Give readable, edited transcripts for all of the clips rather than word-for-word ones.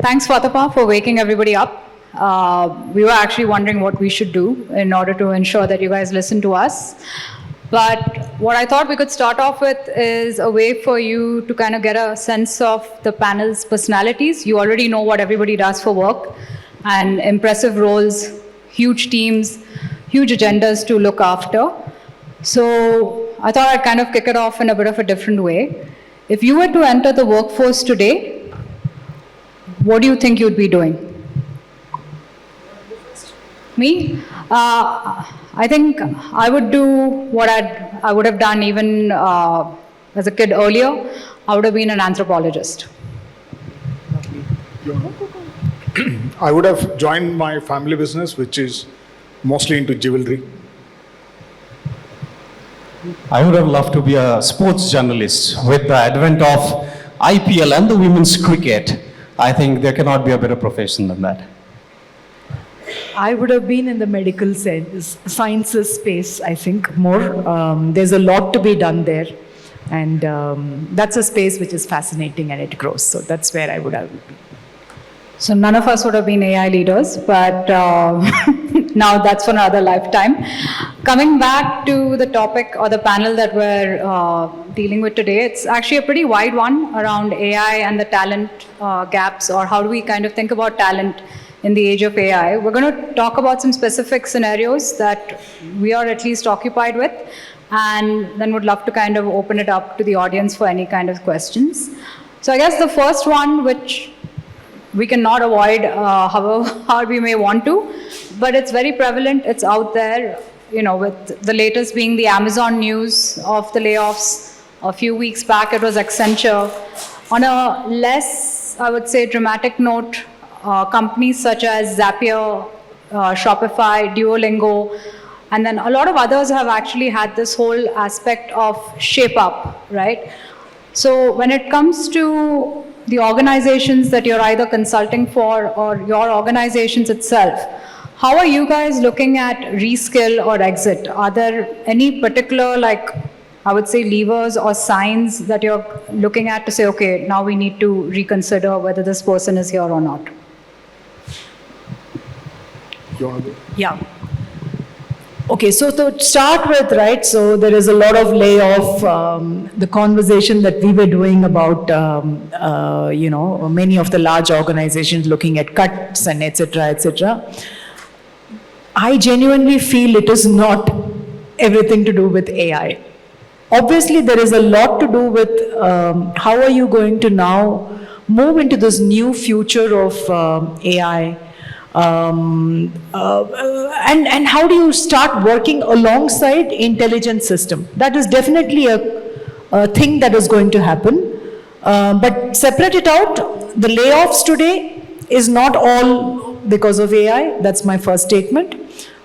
Thanks, Fatapa, for waking everybody up. We were actually wondering what we should do in order to ensure that you guys listen to us. But what I thought we could start off with is a way for you to kind of get a sense of the panel's personalities. You already know what everybody does for work, and impressive roles, huge teams, huge agendas to look after. So I thought I'd kind of kick it off in a bit of a different way. If you were to enter the workforce today, what do you think you'd be doing? Me? I think I would do what I would have done even as a kid earlier. I would have been an anthropologist. I would have joined my family business, which is mostly into jewelry. I would have loved to be a sports journalist. With the advent of IPL and the women's cricket, I think there cannot be a better profession than that. I would have been in the medical sciences space, I think, more. There's a lot to be done there. And that's a space which is fascinating and it grows. So that's where I would have been. So none of us would have been AI leaders, but now that's for another lifetime. Coming back to the topic or the panel that we're dealing with today, it's actually a pretty wide one around AI and the talent gaps, or how do we kind of think about talent in the age of AI. We're going to talk about some specific scenarios that we are at least occupied with, and then would love to kind of open it up to the audience for any kind of questions. So I guess the first one, which we cannot avoid however hard we may want to, but it's very prevalent, it's out there, you know, with the latest being the Amazon news of the layoffs. A few weeks back it was Accenture. On a less, I would say, dramatic note, companies such as Zapier, Shopify, Duolingo, and then a lot of others have actually had this whole aspect of shape up, right? So when it comes to the organizations that you're either consulting for or your organizations itself, how are you guys looking at reskill or exit? Are there any particular, like, I would say, levers or signs that you're looking at to say, okay, now we need to reconsider whether this person is here or not? You want to go? Yeah. Okay, so to start with, right, so there is a lot of layoff, the conversation that we were doing about, you know, many of the large organizations looking at cuts and et cetera, et cetera. I genuinely feel it is not everything to do with AI. Obviously, there is a lot to do with how are you going to now move into this new future of AI. And how do you start working alongside intelligent system? That is definitely a thing that is going to happen. But separate it out, the layoffs today is not all because of AI. That's my first statement.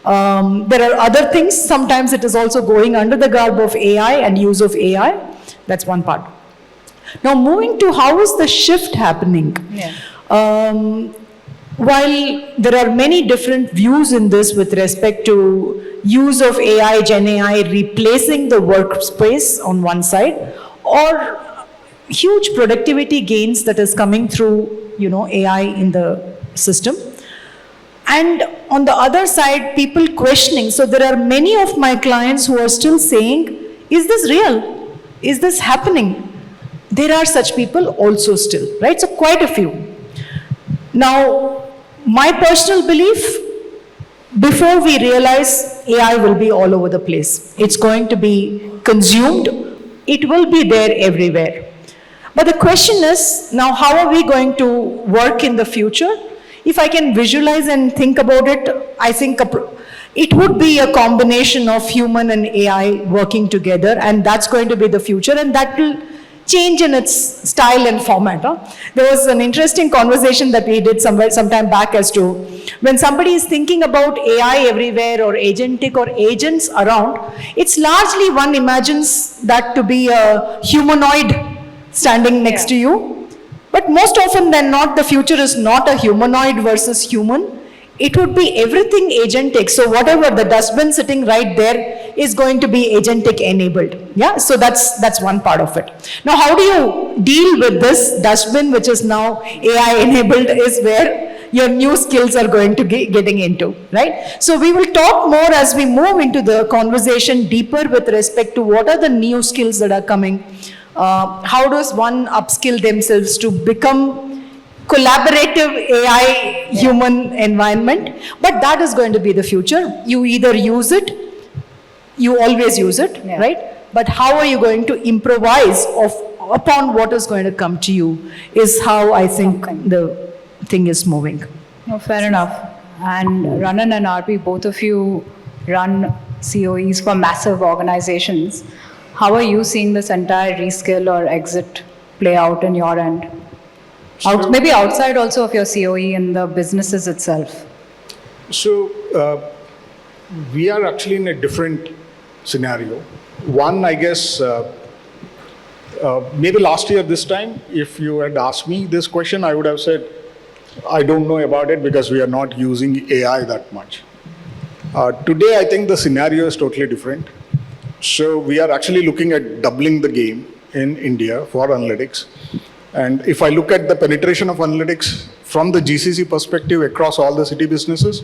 There are other things. Sometimes it is also going under the garb of AI and use of AI. That's one part. Now moving to how is the shift happening? Yeah. While there are many different views in this with respect to use of AI, Gen AI replacing the workspace on one side, or huge productivity gains that is coming through, you know, AI in the system. And on the other side, people questioning. So there are many of my clients who are still saying, is this real? Is this happening? There are such people also still, right? So quite a few. Now, my personal belief, before we realize AI will be all over the place, it's going to be consumed, it will be there everywhere. But the question is, now how are we going to work in the future? If I can visualize and think about it, I think it would be a combination of human and AI working together, and that's going to be the future, and that will change in its style and format. There was an interesting conversation that we did some time back as to when somebody is thinking about AI everywhere or agentic or agents around, it's largely one imagines that to be a humanoid standing next to you. But most often than not, the future is not a humanoid versus human. it would be everything agentic. So whatever the dustbin sitting right there is going to be agentic enabled. Yeah, so that's one part of it. Now, how do you deal with this dustbin, which is now AI enabled, is where your new skills are going to be getting into, right? So we will talk more as we move into the conversation deeper with respect to what are the new skills that are coming. How does one upskill themselves to become collaborative AI human environment? But that is going to be the future. You either use it, you always use it, Yeah. right? But how are you going to improvise upon what is going to come to you is how I think the thing is moving. No, fair enough. And Ranan and RP, both of you run COEs for massive organizations. How are you seeing this entire reskill or exit play out in your end? Maybe outside also of your COE and the businesses itself. So we are actually in a different scenario. One, I guess, maybe last year this time, if you had asked me this question, I would have said, I don't know about it because we are not using AI that much. Today, I think the scenario is totally different. So we are actually looking at doubling the game in India for analytics. And if I look at the penetration of analytics from the GCC perspective across all the city businesses,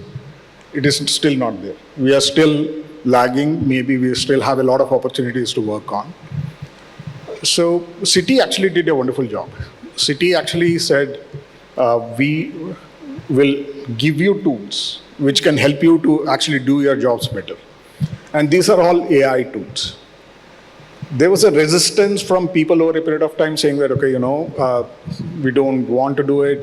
it is still not there. We are still lagging. Maybe we still have a lot of opportunities to work on. So City actually did a wonderful job. City actually said, we will give you tools which can help you to actually do your jobs better. And these are all AI tools. There was a resistance from people over a period of time saying that, okay, we don't want to do it.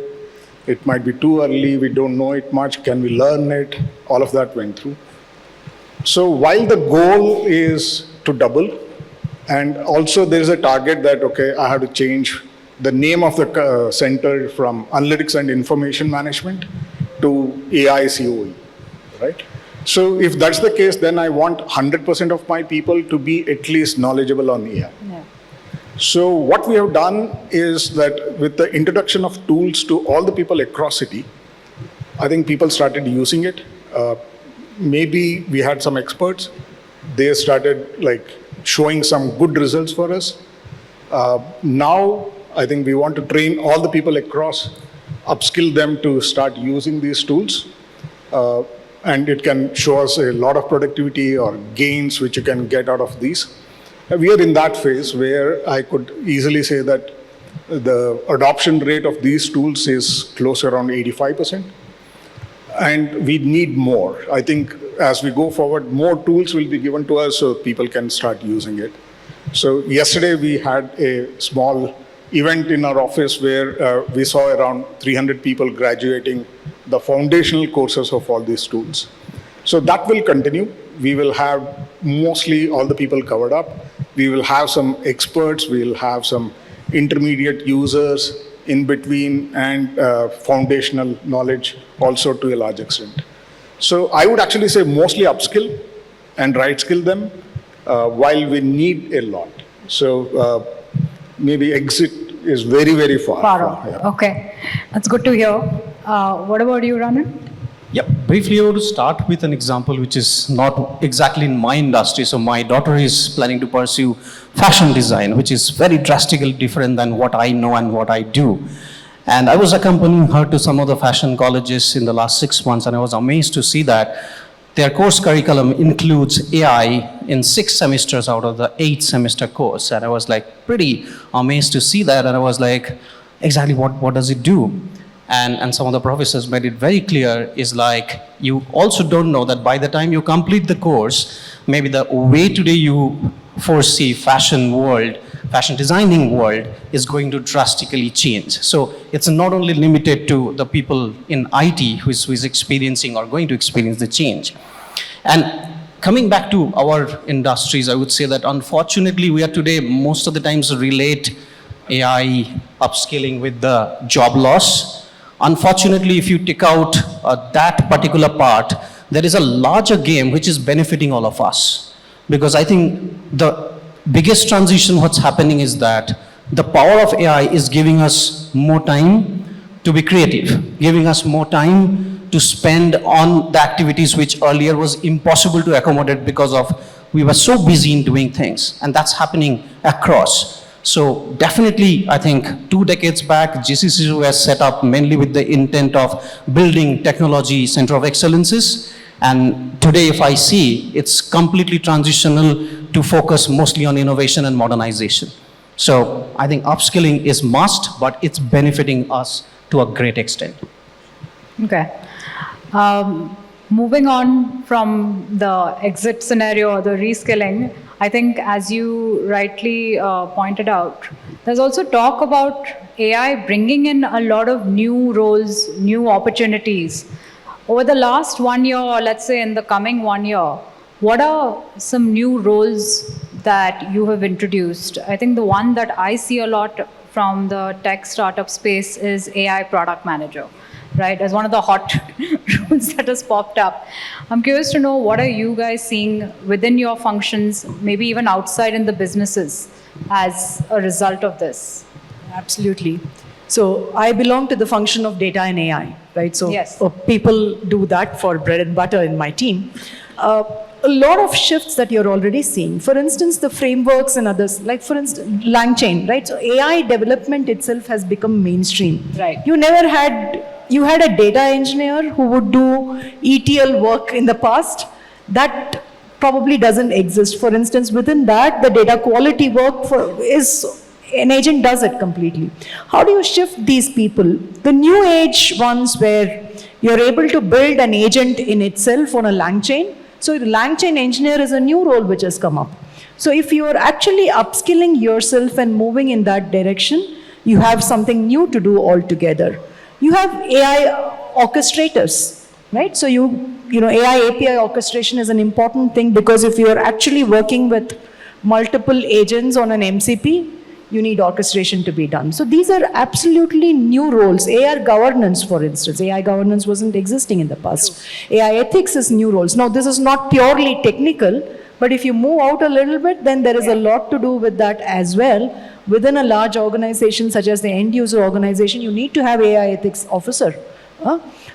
It might be too early. We don't know it much. Can we learn it? All of that went through. So while the goal is to double, and also there is a target that, okay, I have to change the name of the center from Analytics and Information Management to AI COE, right? So if that's the case, then I want 100% of my people to be at least knowledgeable on AI. Yeah. So what we have done is that with the introduction of tools to all the people across City, I think people started using it. Maybe we had some experts. They started showing some good results for us. Now, I think we want to train all the people across, upskill them to start using these tools. And it can show us a lot of productivity or gains which you can get out of these. We are in that phase where I could easily say that the adoption rate of these tools is close around 85%. And we need more. I think as we go forward, more tools will be given to us so people can start using it. So yesterday we had a small event in our office where we saw around 300 people graduating the foundational courses of all these tools. So that will continue. We will have mostly all the people covered up. We will have some experts. We will have some intermediate users in between and foundational knowledge also to a large extent. So I would actually say mostly upskill and right skill them while we need a lot. So maybe exit is very, very far. Far off. Yeah. Okay. That's good to hear. What about you, Ranan? Yep, briefly I want to start with an example which is not exactly in my industry. So my daughter is planning to pursue fashion design, which is very drastically different than what I know and what I do. And I was accompanying her to some of the fashion colleges in the last 6 months, and I was amazed to see that their course curriculum includes AI in 6 semesters out of the 8 semester course. And I was pretty amazed to see that, and I was exactly what does it do? And some of the professors made it very clear is you also don't know that by the time you complete the course, maybe the way today you foresee fashion designing world is going to drastically change. So it's not only limited to the people in IT who is experiencing or going to experience the change. And coming back to our industries, I would say that unfortunately we are today most of the times relate AI upskilling with the job loss. Unfortunately, if you take out that particular part, there is a larger game which is benefiting all of us. Because I think the biggest transition what's happening is that the power of AI is giving us more time to be creative, giving us more time to spend on the activities which earlier was impossible to accommodate because of we were so busy in doing things, and that's happening across. So definitely, I think 2 decades back, GCC was set up mainly with the intent of building technology center of excellences. And today, if I see, it's completely transitional to focus mostly on innovation and modernization. So I think upskilling is must, but it's benefiting us to a great extent. Okay. Moving on from the exit scenario or the reskilling, I think as you rightly pointed out, there's also talk about AI bringing in a lot of new roles, new opportunities. Over the last 1 year, or let's say in the coming 1 year, what are some new roles that you have introduced? I think the one that I see a lot from the tech startup space is AI product manager, right? As one of the hot roles that has popped up. I'm curious to know, what are you guys seeing within your functions, maybe even outside in the businesses, as a result of this? Absolutely. So I belong to the function of data and AI, right? So Yes. people do that for bread and butter in my team. A lot of shifts that you're already seeing. For instance, the frameworks and others, like for instance, LangChain, right? So AI development itself has become mainstream. Right. You had a data engineer who would do ETL work in the past. That probably doesn't exist. For instance, within that, the data quality work an agent does it completely. How do you shift these people? The new age ones where you're able to build an agent in itself on a LangChain. So the LangChain engineer is a new role which has come up. So if you're actually upskilling yourself and moving in that direction, you have something new to do altogether. You have AI orchestrators, right? So you know AI API orchestration is an important thing, because if you're actually working with multiple agents on an MCP, you need orchestration to be done. So these are absolutely new roles. AI governance, for instance. AI governance wasn't existing in the past. AI ethics is new roles. Now, this is not purely technical, but if you move out a little bit, then there is a lot to do with that as well. Within a large organization such as the end user organization, you need to have AI ethics officer.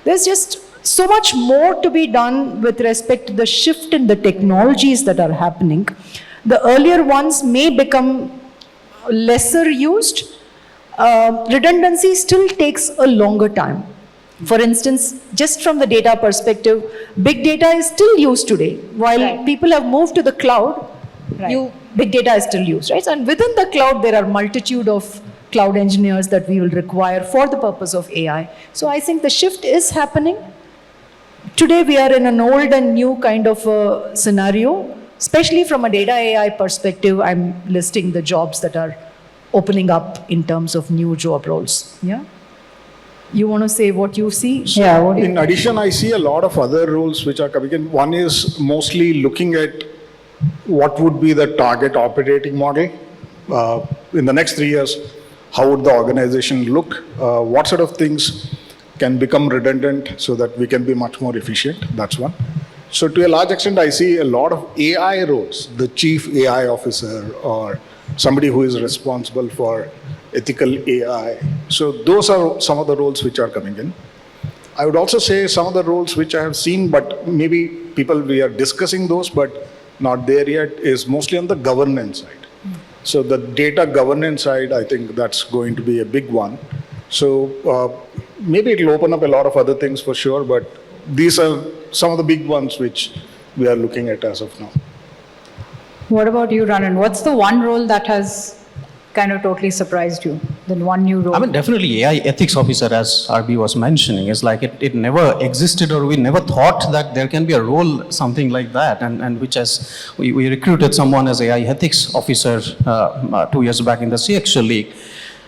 There's just so much more to be done with respect to the shift in the technologies that are happening. The earlier ones may become lesser used. Redundancy still takes a longer time. For instance, just from the data perspective, big data is still used today. While people have moved to the cloud, big data is still used, right? And within the cloud, there are multitude of cloud engineers that we will require for the purpose of AI. So I think the shift is happening. Today, we are in an old and new kind of a scenario. Especially from a data AI perspective, I'm listing the jobs that are opening up in terms of new job roles. Yeah? You want to say what you see? Yeah. In addition, I see a lot of other roles which are coming in. One is mostly looking at what would be the target operating model. In the next 3 years, how would the organization look? What sort of things can become redundant so that we can be much more efficient? That's one. So to a large extent, I see a lot of AI roles, the chief AI officer or somebody who is responsible for ethical AI. So those are some of the roles which are coming in. I would also say some of the roles which I have seen, but maybe we are discussing those, but not there yet, is mostly on the governance side. So the data governance side, I think that's going to be a big one. So maybe it will open up a lot of other things for sure, but these are some of the big ones which we are looking at as of now. What about you, Ranan? What's the one role that has kind of totally surprised you? The one new role? I mean, definitely AI ethics officer, as RB was mentioning, is like it never existed, or we never thought that there can be a role, something like that, and which as we recruited someone as AI ethics officer 2 years back in the CXO League.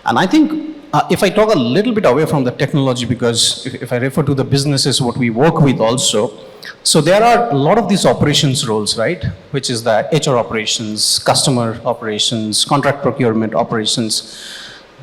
And I think if I talk a little bit away from the technology, because if I refer to the businesses, what we work with also, so there are a lot of these operations roles, right? Which is the HR operations, customer operations, contract procurement operations.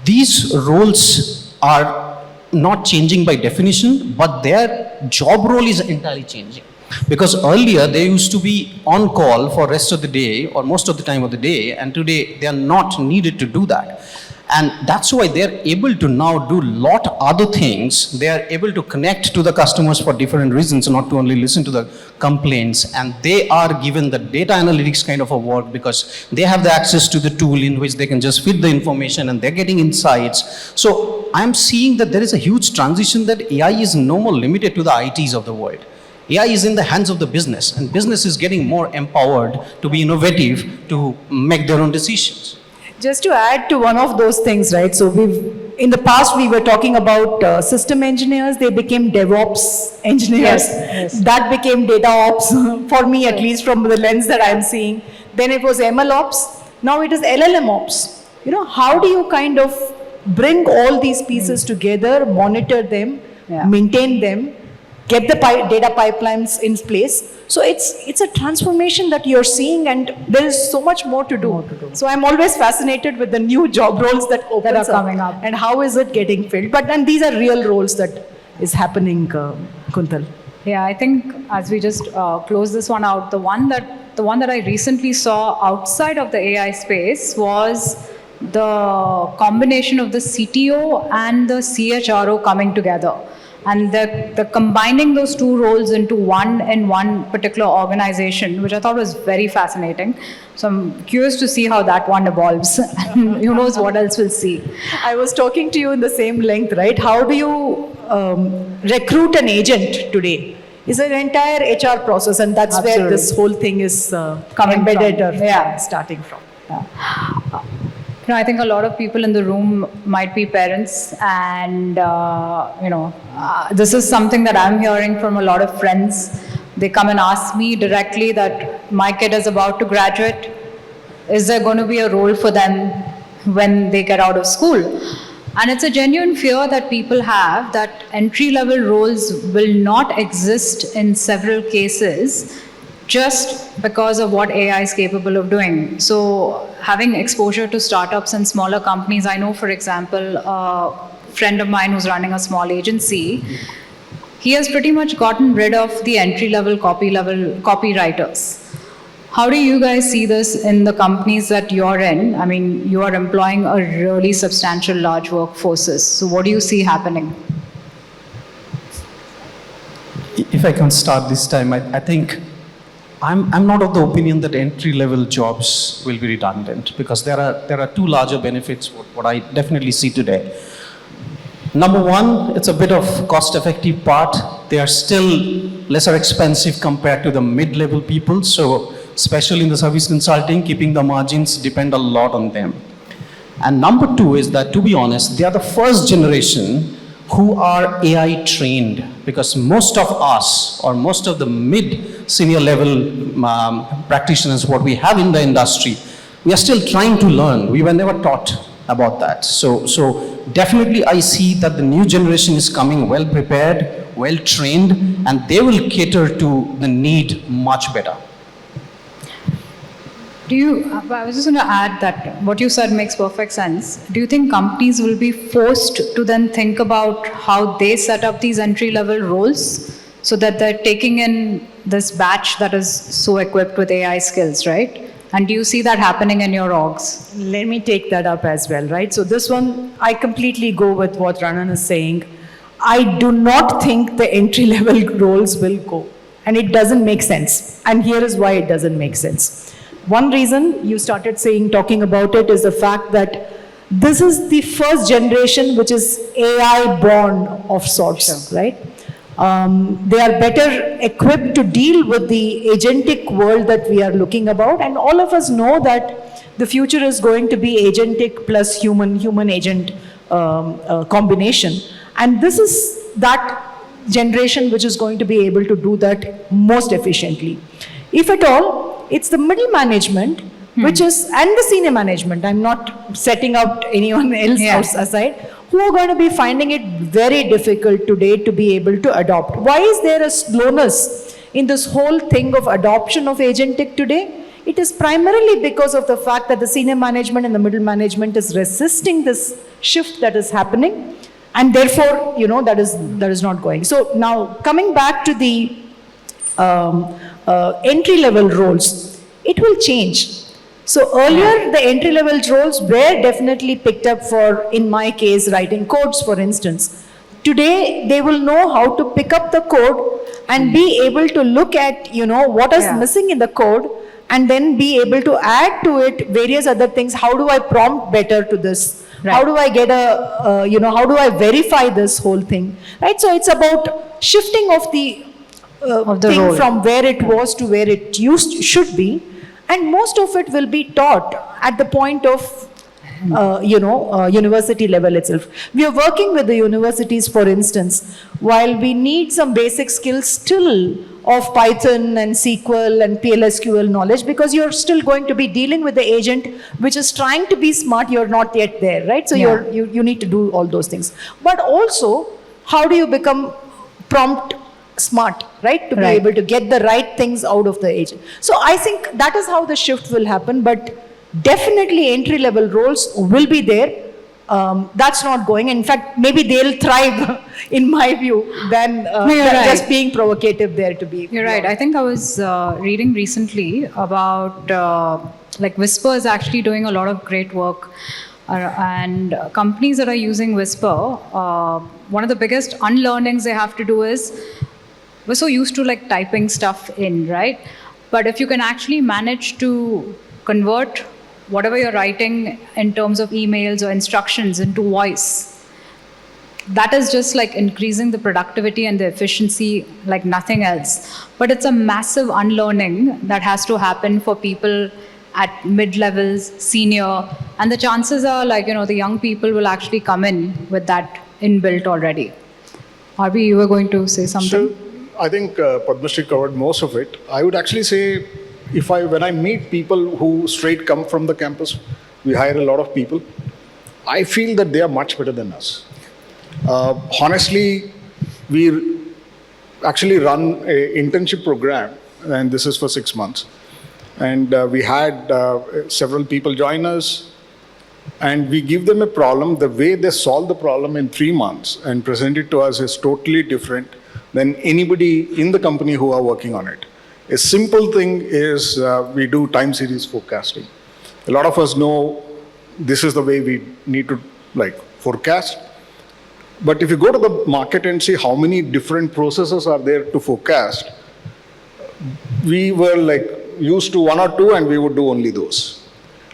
These roles are not changing by definition, but their job role is entirely changing. Because earlier they used to be on call for rest of the day or most of the time of the day, and today they are not needed to do that. And that's why they're able to now do lot other things. They are able to connect to the customers for different reasons, not to only listen to the complaints. And they are given the data analytics kind of a work because they have the access to the tool in which they can just feed the information and they're getting insights. So I'm seeing that there is a huge transition that AI is no more limited to the ITs of the world. AI is in the hands of the business, and business is getting more empowered to be innovative, to make their own decisions. Just to add to one of those things, right? So in the past, we were talking about system engineers. They became DevOps engineers. Yes. That became data ops, for me at least from the lens that I'm seeing. Then it was ML ops. Now it is LLM ops. How do you kind of bring all these pieces together, monitor them, maintain them, get the data pipelines in place? So it's a transformation that you're seeing, and there is so much more to do. So I'm always fascinated with the new job roles that are coming up, and how is it getting filled. But then these are real roles that is happening, Kuntal. Yeah, I think as we just close this one out, the one that I recently saw outside of the AI space was the combination of the CTO and the CHRO coming together. And the combining those two roles into one in one particular organization, which I thought was very fascinating. So I'm curious to see how that one evolves. And who knows what else we'll see. I was talking to you in the same length, right? How do you recruit an agent today? It's an entire HR process, and that's Absolutely. where this whole thing is embedded or starting from. I think a lot of people in the room might be parents, and this is something that I'm hearing from a lot of friends. They come and ask me directly that my kid is about to graduate. Is there going to be a role for them when they get out of school? And it's a genuine fear that people have that entry-level roles will not exist in several cases just because of what AI is capable of doing. So having exposure to startups and smaller companies, I know, for example, a friend of mine who's running a small agency, he has pretty much gotten rid of the entry-level copywriters. How do you guys see this in the companies that you're in? I mean, you are employing a really substantial large workforces. So what do you see happening? If I can start this time, I think I'm not of the opinion that entry-level jobs will be redundant, because there are two larger benefits what I definitely see today. Number one, it's a bit of cost-effective part. They are still lesser expensive compared to the mid-level people. So especially in the service consulting, keeping the margins depend a lot on them. And number two is that, to be honest, they are the first generation who are AI trained, because most of us, or most of the mid-senior level practitioners, what we have in the industry, we are still trying to learn. We were never taught about that. So definitely I see that the new generation is coming well prepared, well trained, and they will cater to the need much better. I was just going to add that what you said makes perfect sense. Do you think companies will be forced to then think about how they set up these entry-level roles so that they're taking in this batch that is so equipped with AI skills, right? And do you see that happening in your orgs? Let me take that up as well, right? So this one, I completely go with what Ranan is saying. I do not think the entry-level roles will go. And it doesn't make sense. And here is why it doesn't make sense. One reason you started talking about it is the fact that this is the first generation which is AI born of sorts, right? They are better equipped to deal with the agentic world that we are looking about, and all of us know that the future is going to be agentic plus human agent combination, and this is that generation which is going to be able to do that most efficiently. If at all, it's the middle management, which is, and the senior management, I'm not setting out anyone else aside, who are going to be finding it very difficult today to be able to adopt. Why is there a slowness in this whole thing of adoption of agentic today? It is primarily because of the fact that the senior management and the middle management is resisting this shift that is happening, and therefore, that is not going. So now, coming back to the entry-level roles, it will change. So earlier, the entry-level roles were definitely picked up for, in my case, writing codes, for instance. Today, they will know how to pick up the code and be able to look at, what is Yeah. missing in the code, and then be able to add to it various other things. How do I prompt better to this? Right. How do I get how do I verify this whole thing? Right? So it's about shifting of the Of the thing role. from where it was to where it should be, and most of it will be taught at the point of university level itself. We are working with the universities, for instance, while we need some basic skills still of Python and SQL and PLSQL knowledge, because you're still going to be dealing with the agent which is trying to be smart. You're not yet there, right? So Yeah. you need to do all those things. But also, how do you become prompt smart, right? To be Right. able to get the right things out of the agent. So I think that is how the shift will happen, but definitely entry-level roles will be there. That's not going. In fact, maybe they'll thrive, in my view, than No, you're right. just being provocative there to be. You're right. I think I was reading recently about like Whisper is actually doing a lot of great work. And companies that are using Whisper, one of the biggest unlearnings they have to do is we're so used to like typing stuff in, right? But if you can actually manage to convert whatever you're writing in terms of emails or instructions into voice, that is just like increasing the productivity and the efficiency like nothing else. But it's a massive unlearning that has to happen for people at mid-levels, senior, and the chances are like, the young people will actually come in with that inbuilt already. Arbi, you were going to say something? So I think Padmashri covered most of it. I would actually say, when I meet people who straight come from the campus, we hire a lot of people. I feel that they are much better than us. Honestly, we actually run an internship program, and this is for 6 months. And we had several people join us, and we give them a problem. The way they solve the problem in 3 months and present it to us is totally different than anybody in the company who are working on it. A simple thing is we do time series forecasting. A lot of us know this is the way we need to forecast. But if you go to the market and see how many different processes are there to forecast, we were used to 1 or 2 and we would do only those.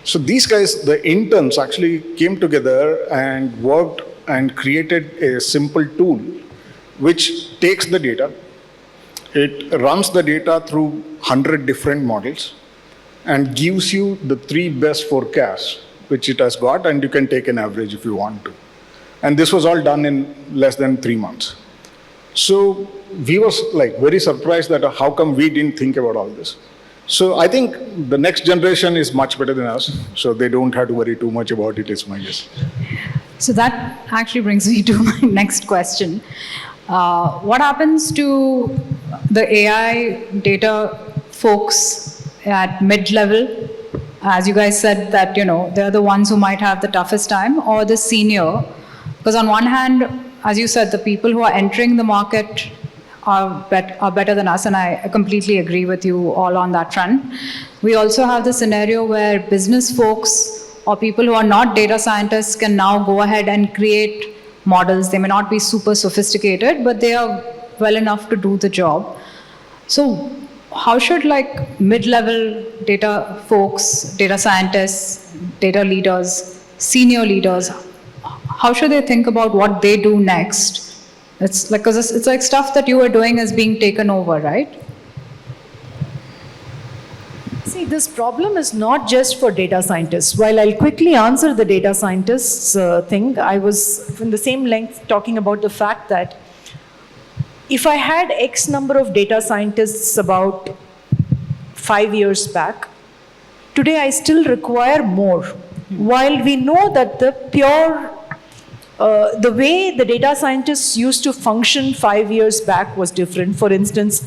So these guys, the interns, actually came together and worked and created a simple tool which takes the data, it runs the data through 100 different models and gives you the 3 best forecasts which it has got, and you can take an average if you want to. And this was all done in less than 3 months. So we was very surprised that how come we didn't think about all this. So I think the next generation is much better than us, so they don't have to worry too much about it, is my guess. So that actually brings me to my next question. What happens to the AI data folks at mid-level? As you guys said that, they're the ones who might have the toughest time, or the senior? Because on one hand, as you said, the people who are entering the market are better than us, and I completely agree with you all on that front. We also have the scenario where business folks or people who are not data scientists can now go ahead and create models. They may not be super sophisticated, but they are well enough to do the job. So how should mid-level data folks, data scientists, data leaders, senior leaders, how should they think about what they do next? It's because it's like stuff that you were doing is being taken over, right? See, this problem is not just for data scientists. While I'll quickly answer the data scientists thing, I was in the same length talking about the fact that if I had X number of data scientists about 5 years back, today I still require more. While we know that the way the data scientists used to function 5 years back was different. For instance,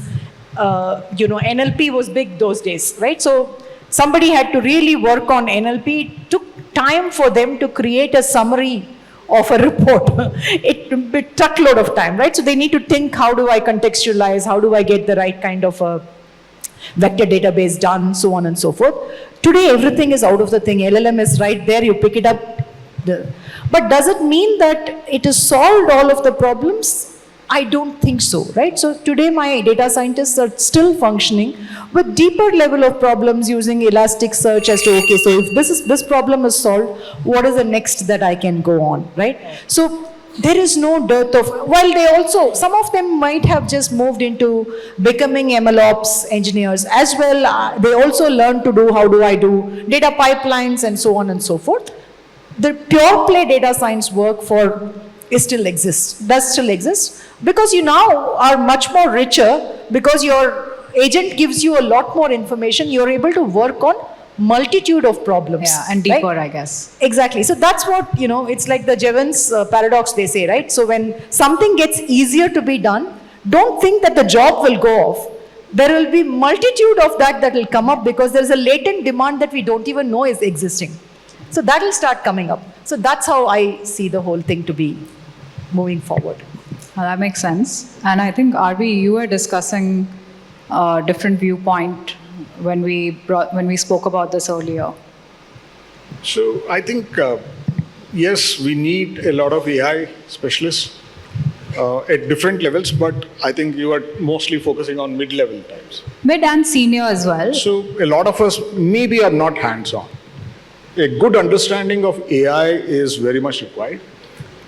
NLP was big those days, right? So somebody had to really work on NLP. It took time for them to create a summary of a report. It took a truckload of time, right? So they need to think, how do I contextualize? How do I get the right kind of vector database done, so on and so forth. Today, everything is out of the thing. LLM is right there, you pick it up. But does it mean that it has solved all of the problems? I don't think so, right? So today my data scientists are still functioning with deeper level of problems using elastic search as to, okay, so if this problem is solved, what is the next that I can go on, right? So there is no dearth of, while they also, some of them might have just moved into becoming MLOps engineers as well. They also learn to do, how do I do data pipelines and so on and so forth. The pure play data science work does still exist, because you now are much more richer, because your agent gives you a lot more information. You're able to work on multitude of problems. Yeah, and deeper, right? I guess. Exactly. So that's what, it's like the Jevons paradox, they say, right? So when something gets easier to be done, don't think that the job will go off. There will be multitude of that will come up, because there's a latent demand that we don't even know is existing. So that will start coming up. So that's how I see the whole thing to be moving forward. That makes sense. And I think, RB, you were discussing a different viewpoint when we spoke about this earlier. So I think, yes, we need a lot of AI specialists at different levels, but I think you are mostly focusing on mid-level types. Mid and senior as well. So a lot of us maybe are not hands-on. A good understanding of AI is very much required.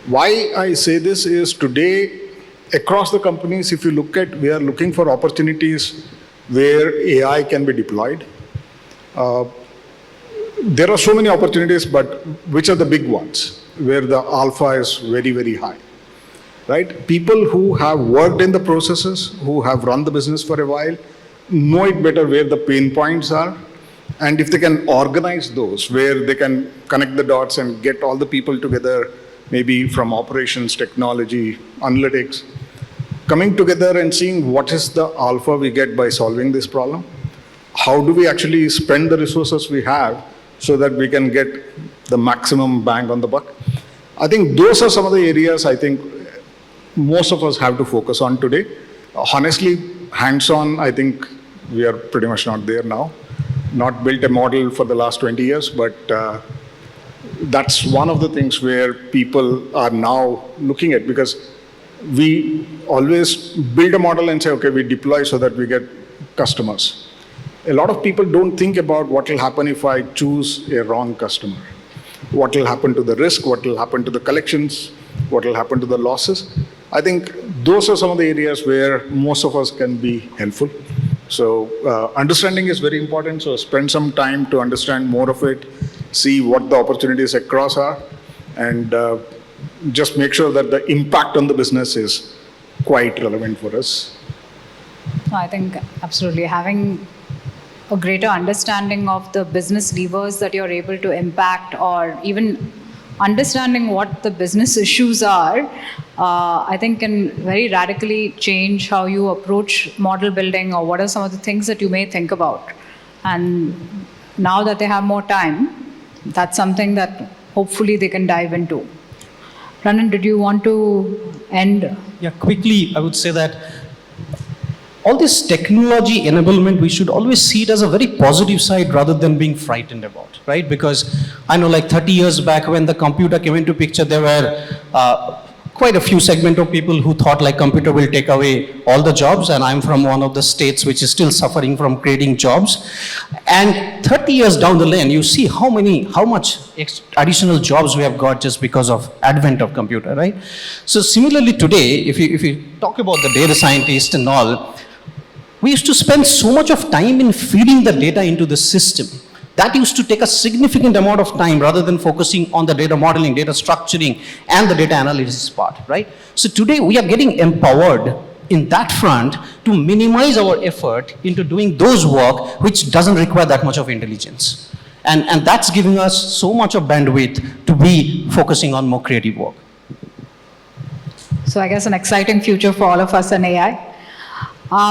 Why I say this is, today across the companies, if you look at, we are looking for opportunities where AI can be deployed. There are so many opportunities, but which are the big ones where the alpha is very, very high, right? People who have worked in the processes, who have run the business for a while, know it better where the pain points are. And if they can organize those, where they can connect the dots and get all the people together, maybe from operations, technology, analytics, coming together and seeing what is the alpha we get by solving this problem. How do we actually spend the resources we have so that we can get the maximum bang on the buck? I think those are some of the areas I think most of us have to focus on today. Honestly, hands-on, I think we are pretty much not there now. Not built a model for the last 20 years, but that's one of the things where people are now looking at, because we always build a model and say, okay, we deploy so that we get customers. A lot of people don't think about what will happen if I choose a wrong customer. What will happen to the risk? What will happen to the collections? What will happen to the losses? I think those are some of the areas where most of us can be helpful. So understanding is very important. So spend some time to understand more of it, see what the opportunities across are, and just make sure that the impact on the business is quite relevant for us. I think absolutely having a greater understanding of the business levers that you're able to impact, or even understanding what the business issues are, I think can very radically change how you approach model building, or what are some of the things that you may think about. And now that they have more time, that's something that hopefully they can dive into. Ranan, did you want to end? Yeah, quickly, I would say that all this technology enablement, we should always see it as a very positive side rather than being frightened about, right? Because I know, like 30 years back when the computer came into picture, there were quite a few segment of people who thought like computer will take away all the jobs, and I'm from one of the states which is still suffering from creating jobs. And 30 years down the lane, you see how much additional jobs we have got just because of advent of computer, right? So similarly today, if you talk about the data scientists and all, we used to spend so much of time in feeding the data into the system. That used to take a significant amount of time rather than focusing on the data modeling, data structuring, and the data analysis part, right? So today we are getting empowered in that front to minimize our effort into doing those work which doesn't require that much of intelligence. And that's giving us so much of bandwidth to be focusing on more creative work. So I guess an exciting future for all of us in AI.